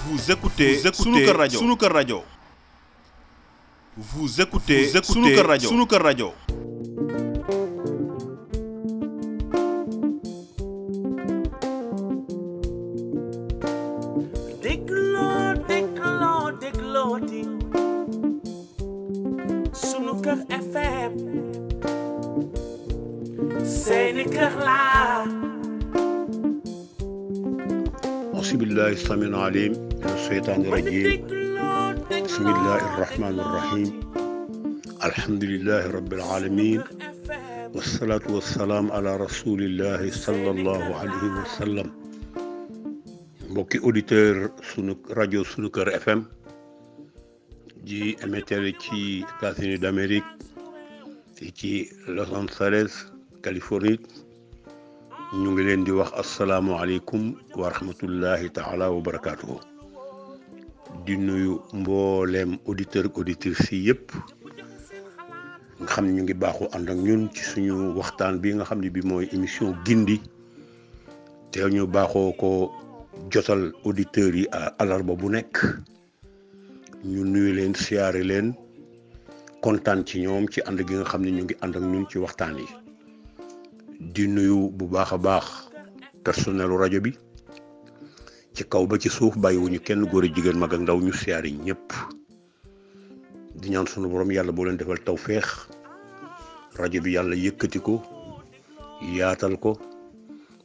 Vous écoutez Sunuker Radio. Vous écoutez Sunuker Radio. déglooti Sunuker FM seeni kër laa Auzubillahi samil alim min shaytani rajim bismillahi rahmani rahim alhamdulillahi rabbil alamin wassalatu wassalaam ala rasulillahi sallallahu alayhi wa sallam. mbokki auditeur sunu rajo Sunuker FM di émettre ci États-Unis d'Amérique fii ci Los Angeles Californie ñu ngi leen di wax asalaamualeykum wa rahmatullahi taala wa barakaatuhu. di nuyu mbooleem auditeur auditrice yi yëpp nga xam ne ñu ngi baaxu ànd ak ñun ci suñu waxtaan bi nga xam ne bi mooy émission gindi te ñu baaxoo ko jotal auditeurs yi alarba bu nekk. ñu nuyu leen siyaare leen kontaan ci ñoom ci ànd gi nga xam ne ñu ngi ànd ak ñun ci waxtaan yi. di nuyu bu baax a baax personnelu rajo bi ci kaw ba ci suuf bàyyiwuñu kenn góor a jigéen mag ak ndaw ñu siyaare ñëpp. di ñaan sunu borom yàlla boo leen defal tawféex rajo bi yàlla yëkkati ko yaatal ko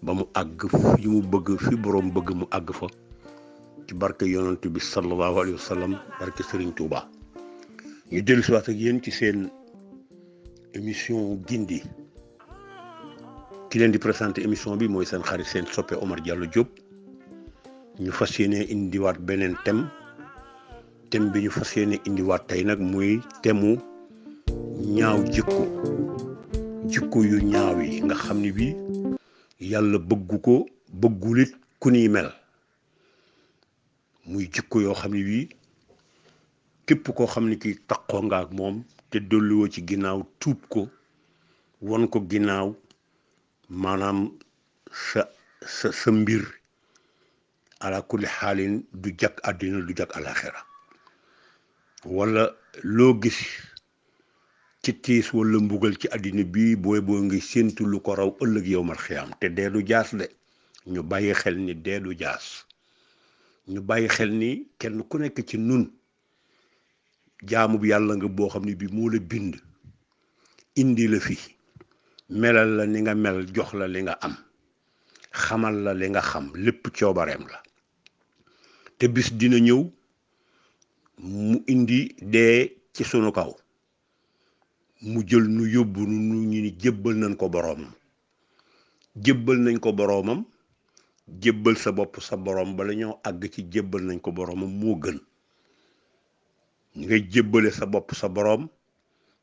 ba mu àgg fi mu bëgg fi borom bëgg mu àgg fa ci barke yonent bi sallallahu alayhi wa sallam barke Serigne Touba. ñu dellu si waat ak yéen ci seen émission gindi ki leen di présenté émission bi mooy seen xarit seen soppe Omar Diallo Diop. ñu fas yéene indiwaat beneen thème bi ñu fas yéene indiwaat tey nag muy thème ñaaw jikko yu ñaaw yi nga xam ne bi yàlla bëggu ko bëggulit ku ni mel muy jikko yoo xam ne bii képp koo xam ne ki takkoo nga ak moom te dolliwoo ci ginnaaw tuub ko won ko ginnaaw maanaam sa mbir ala kulli xaalin du jag àddina du jag alaxira wala loo gis ci tiis wala mbugal ci àddina bii boo ngi séentu lu ko raw ëllëg yow mal xiyaam te dee du jaas de ñu bàyyi xel ni dee du jaas. ñu bàyyi xel ni kenn ku nekk ci nun jaamu bi yàlla nga boo xam ne bi moo la bind indi la fi melal la ni nga mel jox la li nga am xamal la li nga xam lépp coobareem la te bis dina ñëw mu indi dee ci sunu kaw mu jël nu yóbbu nu ñu ni jébbal nañ ko boroomam jébbal sa bopp sa borom bala ñoo àgg ci jébbal nañ ko boroomam moo gën. ngay jébbale sa bopp sa borom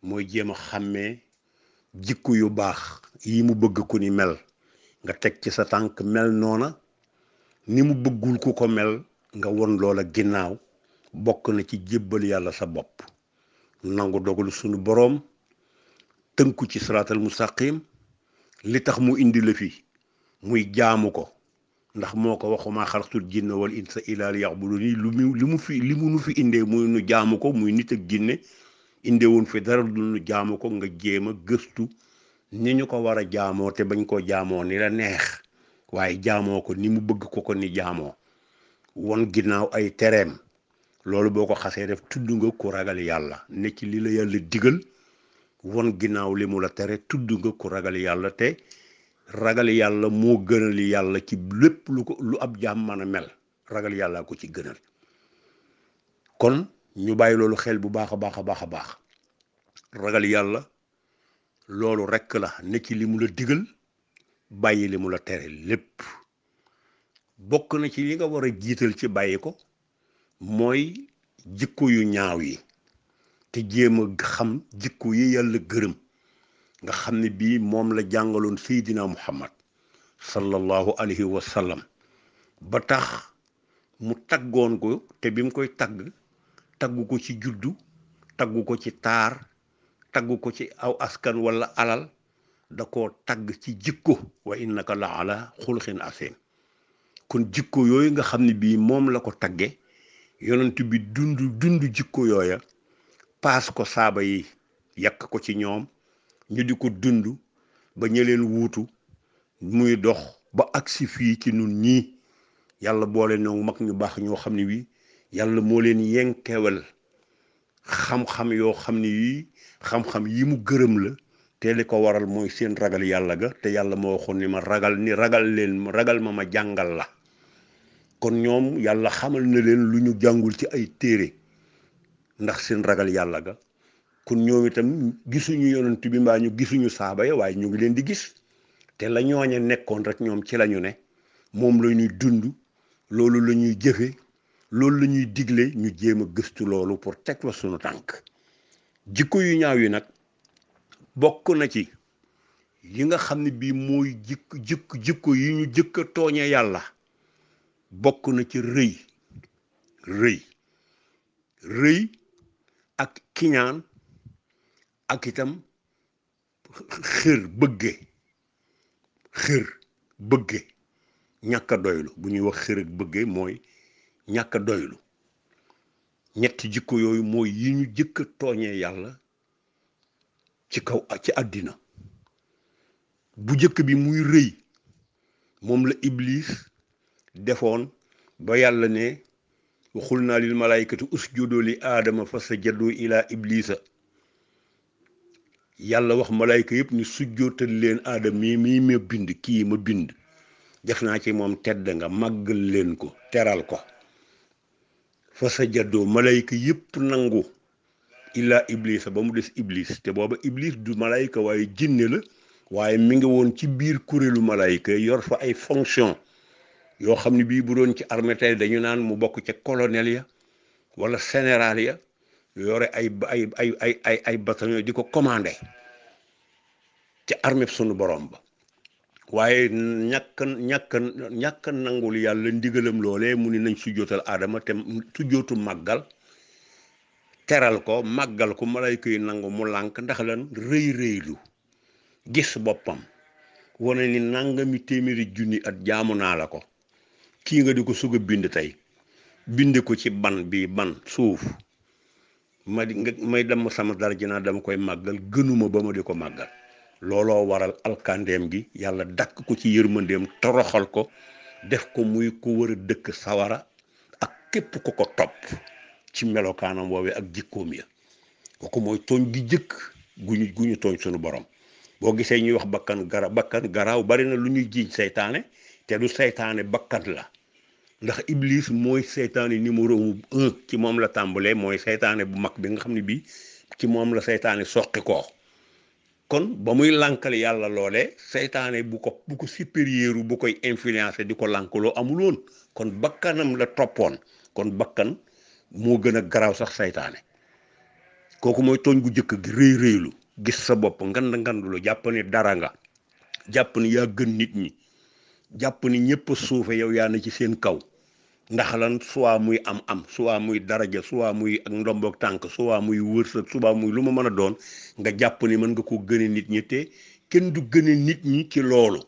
mooy jéem a xàmmee jikko yu baax yi mu bëgg ku ni mel nga teg ci sa tànk mel noona ni mu bëggul ku ko mel nga won loola ginnaaw bokk na ci jébbal yàlla sa bopp nangu dogalu sunu boroom tënku ci siraatal mustaqim li tax mu indi la fi muy jaamu ko ndax moo ko waxuma xalaqtul jinna wal insa illa liya'buduni li mu nu fi indee muy nu jaamu ko muy nit ak jinne indeewuñ fi dara du nu jaamu ko nga jéem a gëstu ni ñu ko war a jaamoo te bañ koo jaamoo ni la neex waaye jaamoo ko ni mu bëgg ko ni jaamoo won ginnaaw ay tereem loolu boo ko xasee def tudd nga ku ragal yàlla ne ci li la yàlla digal won ginnaaw li mu la tere tudd nga ku ragal yàlla te ragal yàlla moo gënal yàlla ci lépp lu ab jaam mën a mel ragal yàllaa ko ci gënal. kon ñu bàyyi loolu xel bu baax a baax ragal yàlla loolu rekk la ne ci li mu la digal bàyyi li mu la tere lépp. bokk na ci li nga war a jiital ci bàyyi ko mooy jikko yu ñaaw yi te jéem a xam jikko yi yàlla gërëm nga xam ne bii moom la jàngaloon Seydina Muhammad sallallahu alayhi wa sallam ba tax mu taggoon ko te bi mu koy taggu ko ci juddu taggu ko ci taar taggu ko ci aw askan wala alal da koo tagg ci jikko wa innaka la ala xulqin asim kon jikko yooyu nga xam ne bii moom la ko tagge yonent bi dund jikko yooya paas ko saaba yi yàq ko ci ñoom ñu di ko dund ba ña leen wuutu muy dox ba agsi fii ci nun ñii yàlla boole ñoo mag ñu baax ñoo xam ne wi yàlla moo leen yenkewal xam-xam yoo xam ne yii xam-xam yi mu gërëm la te li ko waral mooy seen ragal yàlla ga te yàlla moo waxoon ni ma ragal ma jàngal la kon ñoom yàlla xamal na leen lu ñu jàngul ci ay téere ndax seen ragal yàlla ga kon ñoom itam gisuñu yonent bi mbaa ñu gisuñu saaba ya waaye ñu ngi leen di gis te la ñooña nekkoon rek ñoom ci lañu ne moom la ñuy dund loolu la ñuy jëfe loolu la ñuy digle ñu jéem a gëstu loolu pour teg fa sunu tànk jikko yu ñaaw yi nag bokk na ci yi nga xam ne bii mooy jikko yi ñu jëkk a tooñe yàlla bokk na ci rëy ak kiñaan ak itam xër bëgge ñàkk a doylu bu ñuy wax xër ak bëgge mooy ñàkk a doylu ñetti jikko yooyu mooy yi ñu jëkk a tooñee yàlla ci àddina bu jëkk bi muy rëy moom la iblis defoon ba yàlla ne waxul naa lil malaykati usjudu li aadama fa sajadu ila iblisa yàlla wax malayka yëpp ni sujjootal leen aadama mii ma bind kii ma bind def naa ci moom tedd nga màggal leen ko teral ko fa sajadu malayka yëpp nangu ila iblisa ba mu des iblis te booba iblis du malayka waaye jinne la waaye mi ngi woon ci biir kuréelu malayka yor fa ay fonction yoo xam ne bii bu doon ci armée tey dañu naan mu bokk ca colonel ya wala général ya yore ay bataillon di ko commandé ci armée sunu borom ba waaye ñàkk nangul yàlla ndigalam loolee mu ni nañ sujjootal aadama te sujjootu màggal teral ko màggal ko malayka yi nangu mu lànk ndax lan rëylu gis boppam wane ni nangami téeméeri junni at jaamu naa la ko kii nga di ko sug a bind tey bind ko ci ban suuf may dem sama daraja naa dama koy màggal gënuma ba ma di ko màggal looloo waral alkandeem gi yàlla dakk ko ci yërmandeem toroxal ko def ko muy ko war a dëkk sawara ak képp ko ko topp ci melokaanam woowee ak jikkoom ya kooku mooy tooñ gi jëkk gu ñu tooñ sunu borom boo gisee ñuy wax bakkan garaaw bari na lu ñuy jiiñ seytaane te du seytaane bakkan la ndax iblis mooy seytaane numéro 1 ci moom la tàmbalee mooy seytaane bu mag bi nga xam ne bii ci moom la seytaane soqi koo kon ba muy lànkal yàlla loole seytaane bu ko supérieur bu koy influencer di ko lànkaloo amul woon kon bakkanam la toppoon kon bakkan moo gën a garaaw sax seytaane kooku mooy tooñ gu jëkk gi rëylu gis sa bopp ngandulu jàpp ni dara nga jàpp ni yaa gën nit ñi jàpp ni ñëpp a suufe yow yaa na ci seen kaw ndax lan soit muy am soit muy daraja soit muy ak ndombook tànk soit muy wërsëg soit muy lu ma mën a doon nga jàpp ni mën nga ko gëne nit ñi te kenn du gëne nit ñi ci loolu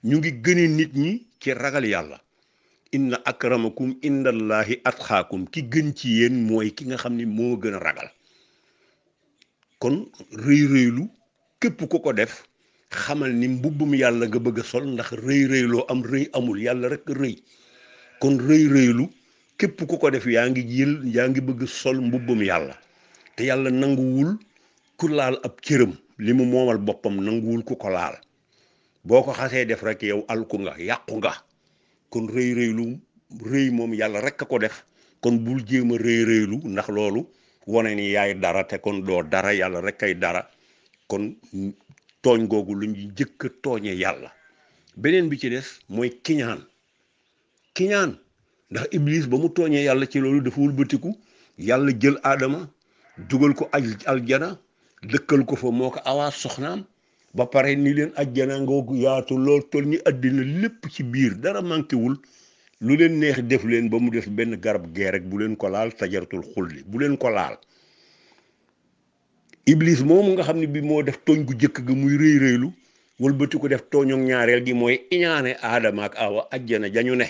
ñu ngi gëne nit ñi ci ragal yàlla inna akramakum indallahi atqaakum ki gën ci yéen mooy ki nga xam ni moo gën a ragal kon rëylu képp ku ko def xamal ni mbubbum yàlla nga bëgg a sol ndax rëyloo am rëy amul yàlla rek rëy kon rëylu képp ku ko def yaa ngi bëgg sol mbubbum yàlla te yàlla nanguwul ku laal ab cëram li mu moomal boppam nanguwul ku ko laal boo ko xasee def rek yow alku nga yàqu nga kon rëy moom yàlla rek a ko def kon bul jéem a rëylu ndax loolu wane ni yaay dara te kon doo dara yàlla rek ay dara kon tooñ googu lu ñu jëkk a tooñe yàlla beneen bi ci des mooy kiñaan ndax iblis ba mu tooñee yàlla ci loolu dafa wëlbatiku yàlla jël aadama dugal ko aljana dëkkal ko fa moo ko awaa soxnaam ba pare ni leen aljana ngoogu yaatu lool toll ni àddina lépp ci biir dara manqué wul lu leen neex def leen ba mu des benn garab gee rek bu leen ko laal sajaratul xulli bu leen ko laal iblis moomu nga xam ne bi moo def tooñ gu jëkk ga muy rëylu wëlbati ko def tooñoog ñaareel gi mooy iñaane aadama ak awa ajjana jañu ne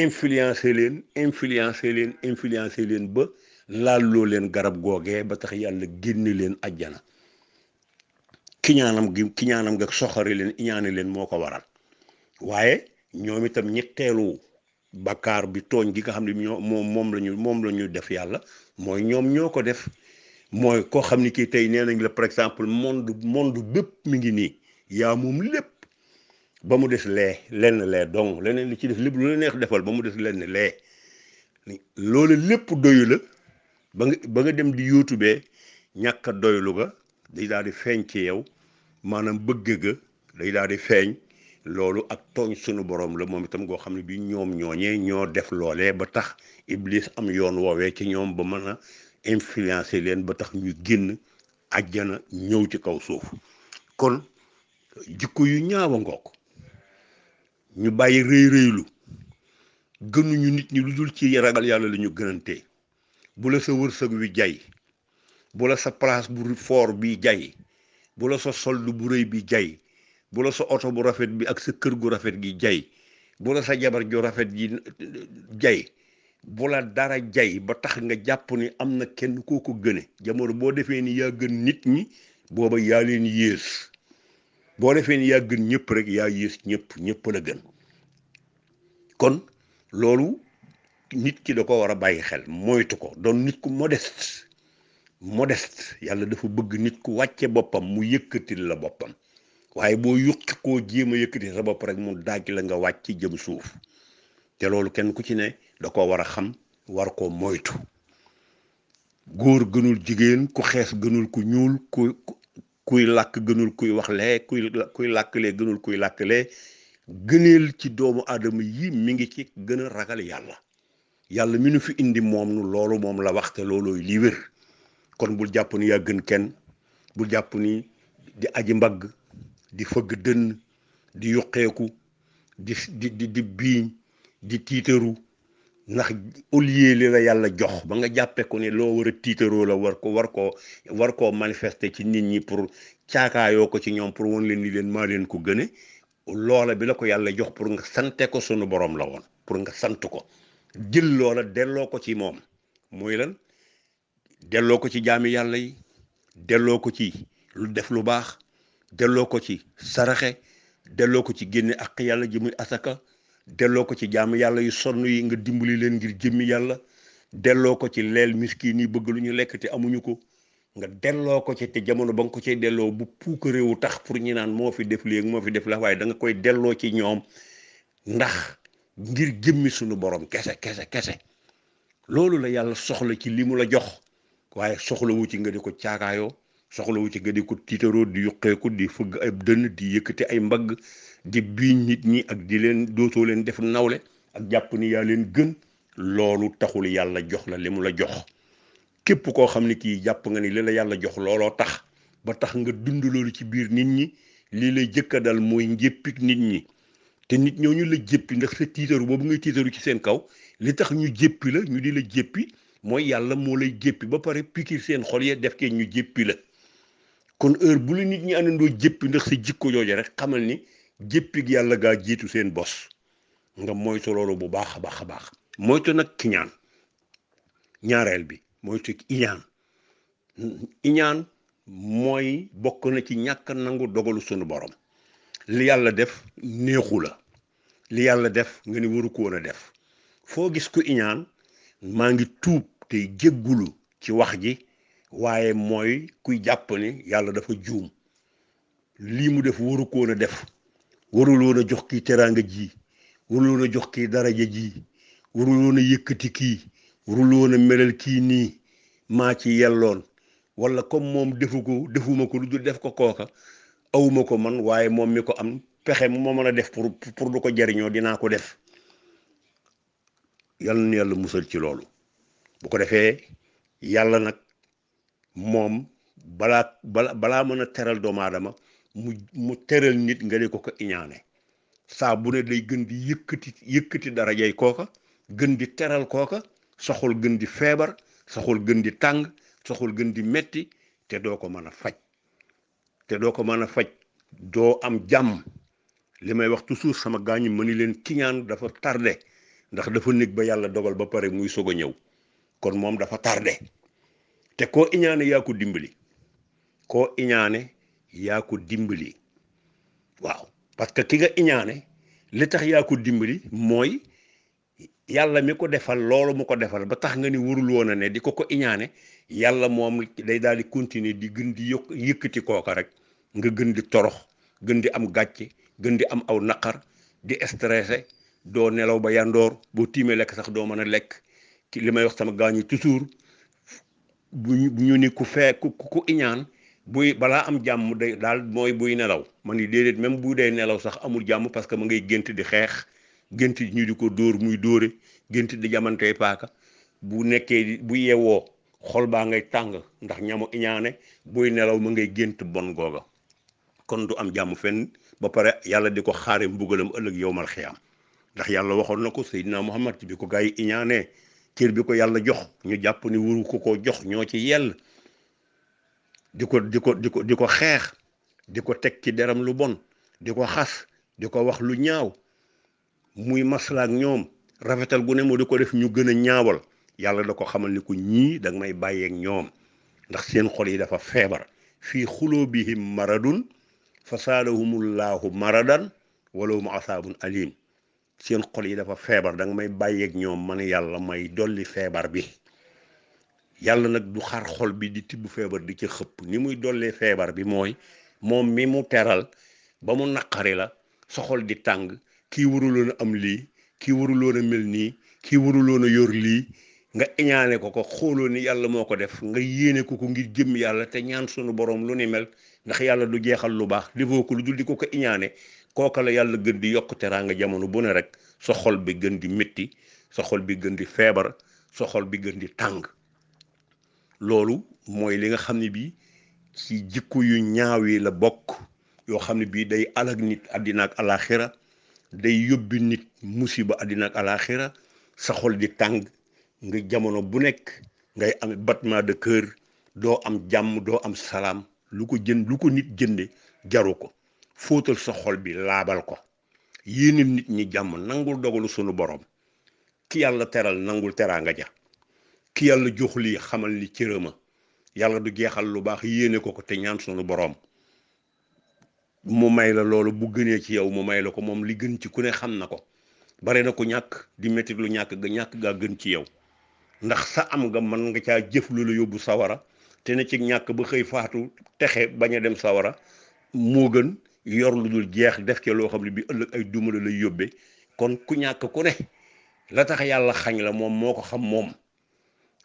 influencer leen ba laaloo leen garab googee ba tax yàlla génne leen àjjana. kiñaanam nga soxari leen iñaane leen moo ko waral waaye ñoom itam ñetteelu bakkaar bi tooñ gi nga xam ne moom la ñu def yàlla mooy ñoom ñoo ko def. mooy koo xam ni kii tey nee nañ la par exemple monde bépp mi ngi nii yaa moom lépp ba mu des lenn donc leneen li ci def lépp lu la neex defal ba mu des lenn loolu lépp doyu la ba nga dem di youtube ñàkk a doylu ga day daal di feeñ ci yow maanaam bëgg ga day daal di feeñ loolu ak tooñ sunu borom la moom itam goo xam ne bi ñoom ñooñee ñoo def loolee ba tax Iblis am yoon woowee ci ñoom ba mën a influencer leen ba tax ñu génn àjjana ñëw ci kaw suuf kon jikko yu ñaawa ngook ñu bàyyi rëylu gënuñu nit ñi lu dul ci ragal yàlla la ñu gënantee bu la sa wërsëg wi jay bu la sa place bu fort bi jay bu la sa solde bu rëy bi jay bu la sa oto bu rafet bi ak sa kër gu rafet gi jay bu la sa jabar ju rafet gi jay bu la dara jay ba tax nga jàpp ni am na kenn koo ko gëne jamono boo defee ni yaa gën nit ñi booba yaa leen yées boo defee ni yaa gën ñëpp rek yaa yées ñëpp la gën kon loolu nit ki da ko war a bàyyi xel moytu ko doon nit ku modeste yàlla dafa bëgg nit ku wàcce boppam mu yëkkatil la boppam waaye boo yuqi koo jéem a yëkkati sa bopp rek mu daaj la nga wàcc jëm suuf te loolu kenn ku ci ne da ko war a xam war koo moytu góor gënul jigéen ku xees gënul ku ñuul kuy làkk gënul kuy waxlee kuy làkkalee gënul kuy làkkalee gëneel ci doomu aadama yi mi ngi ci gën a ragal yàlla mi nu fi indi moom nu loolu moom la wax te loolooy li wér kon bul jàpp ni yaa gën kenn bul jàpp ni di aji mbagg di fëgg dënn di yuqeeku di biiñ di tiitaru ndax au lieu li la yàlla jox ba nga jàppee ko ne loo war a tiitaroo la war koo manifester ci nit ñi pour caakaayoo ko ci ñoom pour won leen ni leen maa leen ko gëne loola bi la ko yàlla jox pour nga sante ko sunu borom la woon pour nga sant ko jël loola delloo ko ci moom mooy lan delloo ko ci jaami yàlla yi delloo ko ci lu def lu baax delloo ko ci saraxe delloo ko ci génne ak yàlla ji muy asaka delloo ko ci jaamu yàlla yu sonn yi nga dimbali leen ngir jëmmi yàlla delloo ko ci leel miskin yi bëgg lu ñu lekk te amuñu ko nga delloo ko ci te jamono ba nga ko cay delloo bu puukareewu tax pour ñi naan moo fi def léegi moo fi def la waaye da nga koy delloo ci ñoom ndax ngir jëmmi sunu borom kese loolu la yàlla soxla ci li mu la jox waaye soxlawu ci nga di ko caakaayoo soxlawu ci nga di ko tiitaroo di yuqeeku di fëgg ay dënn di yëkkati ay mbagg di biiñ nit ñi ak di leen dootoo leen def nawle ak jàpp ni yaa leen gën loolu taxul yàlla jox la li mu la jox képp koo xam ne kii jàpp nga ni li la yàlla jox looloo tax ba tax nga dund loolu ci biir nit ñi lii lay jëkka dal mooy njéppik nit ñi te nit ñooñu la jéppi ndax sa tiitaru boobu ngay tiitaru ci seen kaw li tax ñu jéppi la ñu di la jéppi mooy yàlla moo lay jéppi ba pare pikir seen xol yee def ke ñu jéppi la kon heure bu la nit ñi àndandoo jéppi ndax sa jikko jooju rek xamal ni jéppig yàlla gaa jiitu seen bos nga moytu loolu bu baax a baax moytu nag kiñaan ñaareel bi moytu iñaan mooy bokk na ci ñàkk nangu dogalu sunu borom li yàlla def neexu la li yàlla def nga ni waru ko woon a def foo gis ku iñaan maa ngi tuub te jéggulu ci wax ji waaye mooy kuy jàpp ni yàlla dafa juum lii mu def waru ko woon a def warul woon a jox kii teraanga ji warul woon a jox kii daraja ji warul woon a yëkkati kii warul woon a melal kii nii maa ci yelloon wala comme moom defuma ko lu dul def ko kooka awuma ko man waaye moom mi ko am pexe mu ma mën a def pour du ko jariñoo dinaa ko def yal na yàlla musal ci loolu bu ko defee yàlla nag moom balaa mën a teral doomu aadama mu teral nit nga di ko iñaane saa bu ne day gën di yëkkati darajay kooka gën di teral kooka soxul gën di feebar soxul gën di tàng soxul gën di metti te doo ko mën a faj doo am jàmm li may wax toujours sama gaañu ma ni leen kiñaan dafa tardé ndax dafa nekk ba yàlla dogal ba pare muy soog a ñëw kon moom dafa tardé te koo iñaane yaa ko dimbali waaw parce que ki nga iñaane li tax yaa ko dimbali mooy yàlla mi ko defal loolu mu ko defal ba tax nga ni warul woon a ne di ko iñaane yàlla moom day daal di continuer di gën di yëkkati kooka rek nga gën di torox gën di am gàcce gën di am aw naqar di stressé doo nelaw ba yandoor boo tiimee lekk sax doo mën a lekk li may wax sama gaañu toujours bu ñu ni ku iñaan buy balaa am jàmm day daal mooy buy nelaw man ni déedéet même bu dee nelaw sax amul jàmm parce que ma ngay gént di xeex gént ñu di ko dóor muy dóore gént di jamantey paaka bu nekkee bu yeewoo xol baa ngay tàng ndax ñamu iñaane buy nelaw ma ngay gént bon googa kon du am jàmm fenn ba pare yàlla di ko xaare mbugalam ëllëg yowmal xiyaam ndax yàlla waxoon na ko Seydina Muhammad bi ko gaa yi iñaanee cër bi ko yàlla jox ñu jàpp ni wuru ko jox ñoo ci yell di ko xeex di ko teg ci deram lu bon di ko xas di ko wax lu ñaaw muy maslaak ñoom rafetal gu ne moo di ko def ñu gën a ñaawal yàlla da ko xamal ni ko ñii danga may bàyyeek ñoom ndax seen xol yi dafa feebar fii xulubihim maradun fa saadahumullahu maradan walahum asaabun alim seen xol yi dafa feebar danga may bàyyeek ñoom man yàlla may dolli feebar bi yàlla nag du xar xol bi di tibb feebar di ca xëpp ni muy dollee feebar bi mooy moom mi mu teral ba mu naqari la sa xol di tàng kii waruloon a am lii kii waruloon a mel nii kii waruloon a yor lii nga iñaane ko xooloo ni yàlla moo ko def nga yéene ko ngir jëm yàlla te ñaan sunu borom lu ni mel ndax yàlla du jeexal lu baax defoo ko lu dul di ko iñaane kooka la yàlla gën di yokk teraanga jamono bu ne rek sa xol bi gën di métti sa xol bi gën di feebar sa xol bi gën di tàng loolu mooy li nga xam ne bii ci jikko yu ñaaw yi la bokk yoo xam ne bii day alag nit àddina ak alaxira day yóbbi nit musiba àddina ak alaxira sa xol di tàng nga jamono bu nekk ngay am battement de cœur doo am jàmm doo am salaam lu ko nit jënde jaru ko fóotal sa xol bi laabal ko yéene nit ñi jàmm nangul dogalu sunu borom ki yàlla teral nangul teraanga ja ki yàlla jox lii xamal ni cërëma yàlla du jeexal lu baax yéene ko te ñaan sunu borom mu may la loolu bu gënee ci yow mu may la ko moom li gën ci ku ne xam na ko bare na ko ñàkk di métti lu ñàkk gaa gën ci yow ndax sa am nga mën nga caa jëf lu la yóbbu sawara te ne ci ñàkk ba xëy faatu texe bañ a dem sawara moo gën yor lu dul jeex def ci loo xam ne bi ëllëg ay duma la lay yóbbee kon ku ñàkk ku ne la tax yàlla xañ la moom moo ko xam moom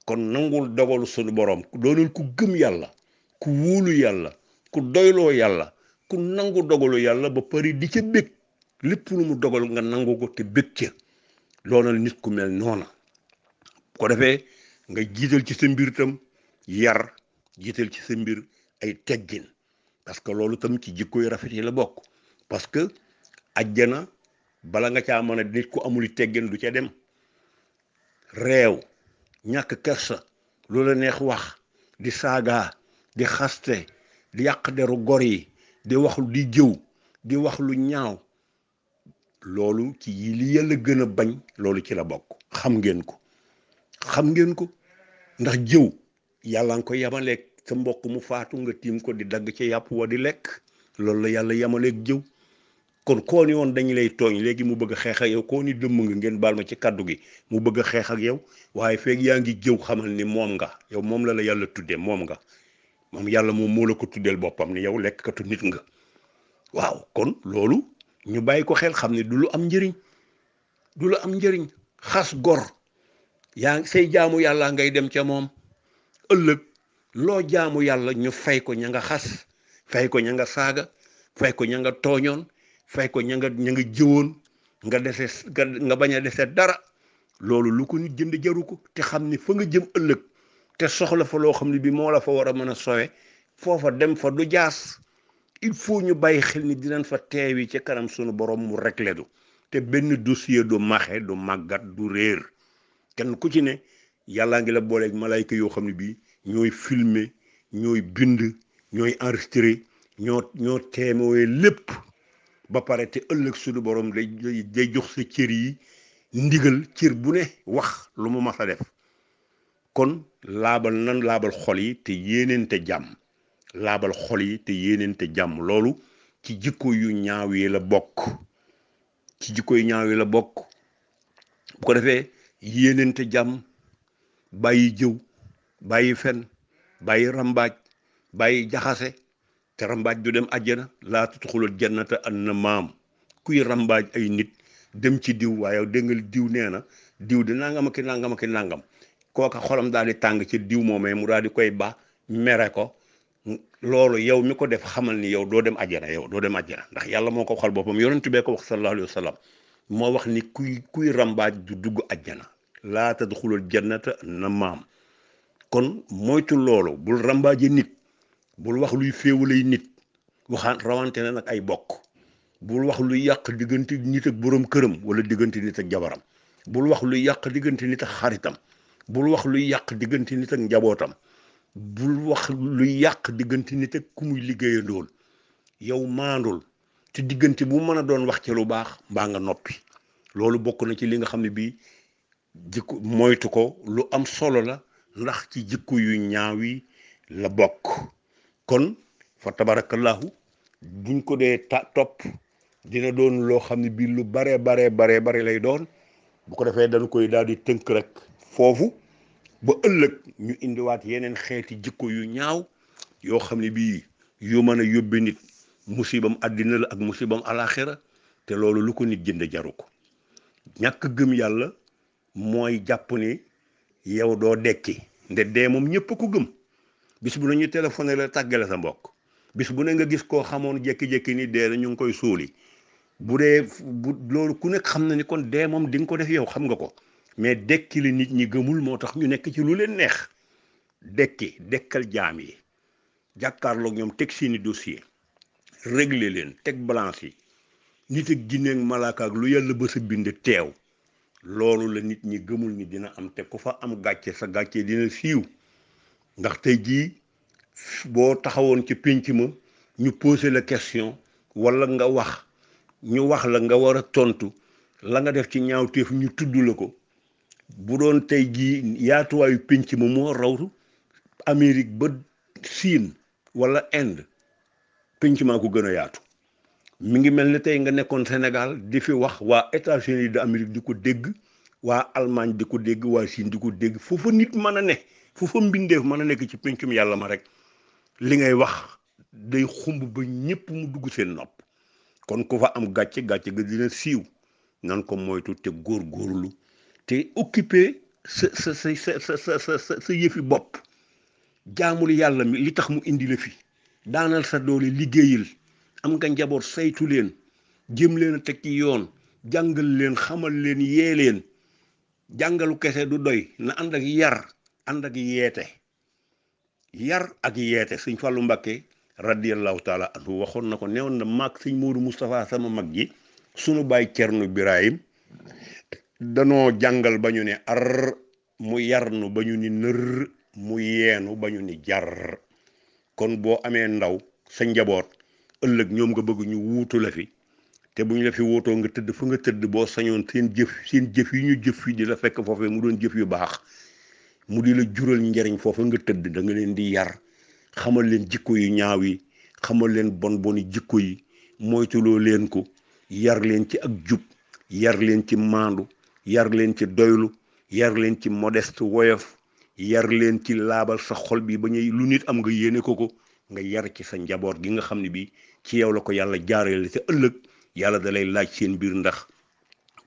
kon nangul dogalu sunu borom doonul ku gëm yàlla ku wóolu yàlla ku doyloo yàlla ku nangu dogalu yàlla ba pare di ca bég lépp lu mu dogal nga nangu ko te bég ca loonal nit ku mel noona ko defee nga jiital ci sa mbir tam yar jiital ci sa mbir ay teggin parce que loolu tam ci jikko yu rafet yi la bokk parce que ajjana bala nga caa mën a nit ku amul teggin du ca dem réew ñàkk kersa lu la neex wax di saaga di xaste di yàq deru gor yi di wax di jëw di wax lu ñaaw loolu ci li yàlla gën a bañ loolu ci la bokk xam ngeen ko ndax jëw yàlla nga ko yemaleeg sa mbokk mu faatu nga tiim ko di dagg ci yàpp wa di lekk loolu la yàlla yemaleeg jëw kon koo ni woon dañu lay tooñ léegi mu bëgg a xeex ak yow koo ni dëmm nga ngeen baal ma ci kaddu gi mu bëgg a xeex ak yow waaye feeg yaa ngi jëw xamal ni moom nga yow moom la yàlla tuddee moom nga moom yàlla moom moo la ko tuddeel boppam ni yow lekkatu nit nga waaw kon loolu ñu bàyyi ko xel xam ne du lu am njëriñ xas gor yaa say jaamu yàlla ngay dem ca moom ëllëg loo jaamu yàlla ñu fay ko ña nga xas fay ko ña nga saaga fay ko ña nga tooñoon fay ko ña nga jëwoon nga bañ a dese dara loolu lu ko nit jënd jaru ko te xam ni fa nga jëm ëllëg te soxla fa loo xam ne bi moo la fa war a mën a sowe foofa dem fa du jaas il faut ñu bàyyi xel ni dinañ fa teewi ci kanam sunu borom mu réglé du te benn dossier du maxe du màggat du réer kenn ku ci ne yàllaa ngi la booleeg malayka yoo xam ne bii ñooy filmer ñooy bind ñooy enregistré ñoo témoin lépp ba pare te ëllëg suñu borom day jox sa cër yi ndigal cër bu ne wax lu mu mas a def kon laabal xol yi te yéeneente jàmm laabal xol yi te yéeneente jàmm loolu ci jikko yu ñaaw yi la bokk bu ko defee yéeneente jàmm bàyyi jëw bàyyi fen bàyyi rambaaj bàyyi jaxase te rambaaj du dem àjjana laa tudxulul jannata an maam kuy rambaaj ay nit dem ci diw waaye dégg nga diw nee na diw di nangam ak nangam kooka xolam daal di tàng ci diw moomee mu daal di koy ba mere ko loolu yow mi ko def xamal ni yow doo dem àjjana ndax yàlla moo ko waxal boppam yonent bee ko wax sallallahu alayhi wa sallam moo wax ni kuy rambaaj du dugg àjjana laa tadxulul jannata na maam kon moytu loolu bul rambaaje nit bul wax luy féewalay nit waxaan rawante na nag ay bokk bul wax luy yàq diggante nit ak borom këram wala diggante nit ak jabaram bul wax luy yàq diggante nit ak xaritam bul wax luy yàq diggante nit ak njabootam bul wax luy yàq diggante nit ak ku muy liggéeyandool yow maandul te diggante bu mën a doon wax ci lu baax mbaa nga noppi loolu bokk na ci li nga xam ne bii jikko moytu ko lu am solo la ndax ci jikko yu ñaaw yi la bokk kon fa tabarakallahu buñ ko dee topp dina doon loo xam ne bii lu bare lay doon bu ko defee dañu koy daal di tënk rek foofu ba ëllëg ñu indiwaat yeneen xeeti jikko yu ñaaw yoo xam ne bii yu mën a yóbbe nit musibam àddina la ak musibam alaxira te loolu lu ko nit jënd jaru ko ñàkk gëm yàlla mooy jàpp ni yow doo dekki nde dee moom ñëpp ko gëm bis bu ne ñu téléphoné la tàggale sa mbokk bis bu ne nga gis koo xamoon jékki-jékki ni dee na ñu ngi koy suuli bu loolu ku nekk xam na ni kon dee moom di nga ko def yow xam nga ko mais dekki li nit ñi gëmul moo tax ñu nekk ci lu leen neex dekkal jaam yi jàkkaarloog ñoom teg seeni dossier régler leen teg balance yi nit ak jinne ak malaaka ak lu yàlla ba sa bind teew loolu la nit ñi gëmul ni dina am te ku fa am gàcce sa gàcce dina siiw ndax tey jii boo taxawoon ci pénc ma ñu posé la question wala nga wax ñu wax la nga war a tontu la nga def ci ñaawteef ñu tudd la ko bu doon tey jii yaatuwaayu pénc ma moo rawtu Amérique ba Siin wala Inde pénc maa ko gën a yaatu mi ngi mel ni tey nga nekkoon Sénégal di fi wax waa États-Unis d'Amérique di ko dégg waa Allemagne di ko dégg waa Siin di ko dégg foofa nit mën a ne foofa mbindeef mën a nekk ci péncum yàlla ma rek li ngay wax day xumb ba ñëpp mu dugg seen nopp kon ku fa am gàcce ga dina siiw nan ko moytu te góorgóorlu te occupé sa yëfi bopp jaamul yàlla mi li tax mu indi la fi daanal sa doole liggéeyil am nga njaboot saytu leen jëm leen a teg ci yoon jàngal leen xamal leen yee leen jàngalu kese du doy na ànd ak yar ànd ak yeete sëñ Fallou Mbacké radiyallahu taala anhu waxoon na ko newoon na maag sëñ Modou Moustapha sama mag ji sunu baay Cerno Birahim danoo jàngal ba ñu ne ar mu yarnu ba ñu ni nër mu yeenu ba ñu ni jar kon boo amee ndaw sa njaboot ëllëg ñoom nga bëgg ñu wuutu la fi te bu ñu la fi wootoo nga tëdd fa nga tëdd boo sañoon seen jëf yi ñu jëf fi di la fekk foofee mu doon jëf yu baax mu di la jural njariñ foofa nga tëdd da nga leen di yar xamal leen jikko yu ñaaw yi xamal leen boni jikko yi moytuloo leen ko yar leen ci ak jub yar leen ci maandu yar leen ci doylu yar leen ci modeste woyof yar leen ci laabal sa xol bi ba ñuy lu nit am nga yéene ko nga yar ci sa njaboot gi nga xam ne bi ci yow la ko yàlla jaarale te ëllëg yàlla da lay laaj seen biir ndax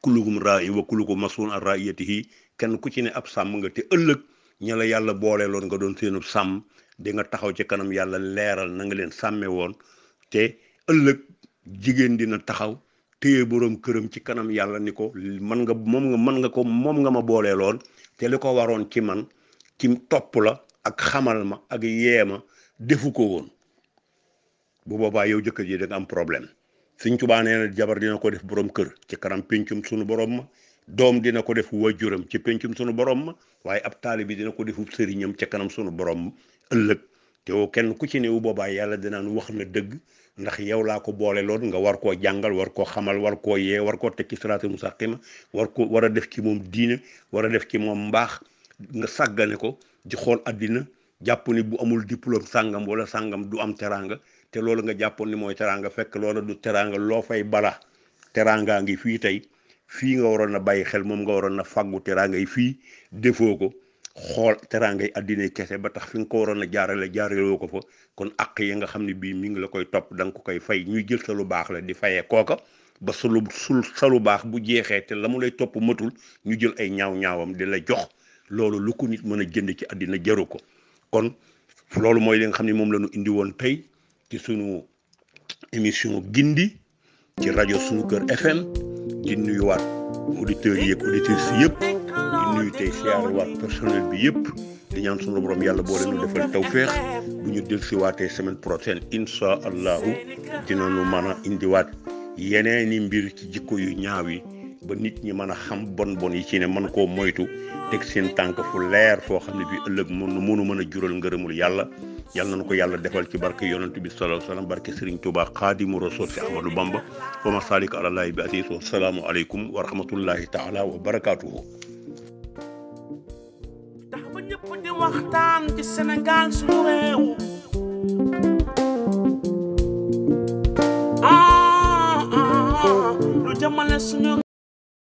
kullukum raa'in wa kullukum mas'uulun an ra'iyyatihi kenn ku ci ne ab sàmm nga te ëllëg ña la yàlla booleeloon nga doon seenu sàmm di nga taxaw ci kanam yàlla leeral na nga leen sàmme woon te ëllëg jigéen dina taxaw téye boroom këram ci kanam yàlla ni ko moom nga ma booleeloon te li ko waroon ci man ci topp la ak xamal ma ak yeema defu ko woon bu boobaa yow jëkkër ji da nga am problème Sëñ Tuubaa nee na jabar dina ko def borom kër ci kanam pencum sunu borom ma doom dina ko def wajuram ci pencum sunu borom ma waaye ab taalibe bi dina ko defu sëriñam ca kanam sunu borom ëllëg te woo kenn ku ci ne wu boobaa yàlla dinaan wax na dëgg ndax yow laa ko boole loon nga war koo jàngal war koo xamal war koo yee war koo tekki siraatal mustaqima war a def ci moom diine war a def ci moom mbaax nga sàggane ko di xool àddina jàpp ni bu amul diplôme sàngam wala sàngam du am teraanga te loolu nga jàppoon ni mooy teraanga fekk loola du teraanga loo fay bala teraangaa ngi fii tey fii nga waroon a bàyyi xel moom nga waroon a fàggu teraanga yi fii defoo ko xool teraanga yi àddina kese ba tax fi nga ko waroon a jaaraloo ko fa kon àq yi nga xam ne bii mi ngi la koy topp da nga ko koy fay ñuy jël sa lu baax la di fayee kooka ba sa lu baax bu jeexee te la mu lay topp matul ñu jël ay ñaaw-ñaawam di la jox loolu lu ko nit mën a jënd ci àddina jaru ko kon loolu mooy li nga xam ne moom la ñu indi woon tey ci sunu émission gindi ci rajo Sunu Kër FM di nuyuwaat auditeurs yi ak auditrices yëpp di nuyu tey siyaarewaat personnel bi yëpp di ñaan sunu borom yàlla boo leen defal tawféex bu ñu dellusiwaatee semaine prochaine incha allahu dinañu mën a indiwaat yeneeni mbir ci jikko yu ñaaw yi ba nit ñi mën a xam bon yi ci ne mën koo moytu teg seen tànk fu leer foo xam ne bi ëllëg mënu mën a jural ngërëmul yàlla nañu ko yàlla defal ci barke yonent bi sallallahu alayhi wa sallam barke Serigne Touba Xaadimu Rasuul si Ahmadou Bamba wa ma salik àlallaahi bi aziz wa salaamu aleykum wa rahmatullahi taala wa barakaatuhu. tax ba ñëpp di waxtaan ci Sénégal suñu réew lu jëmale suñu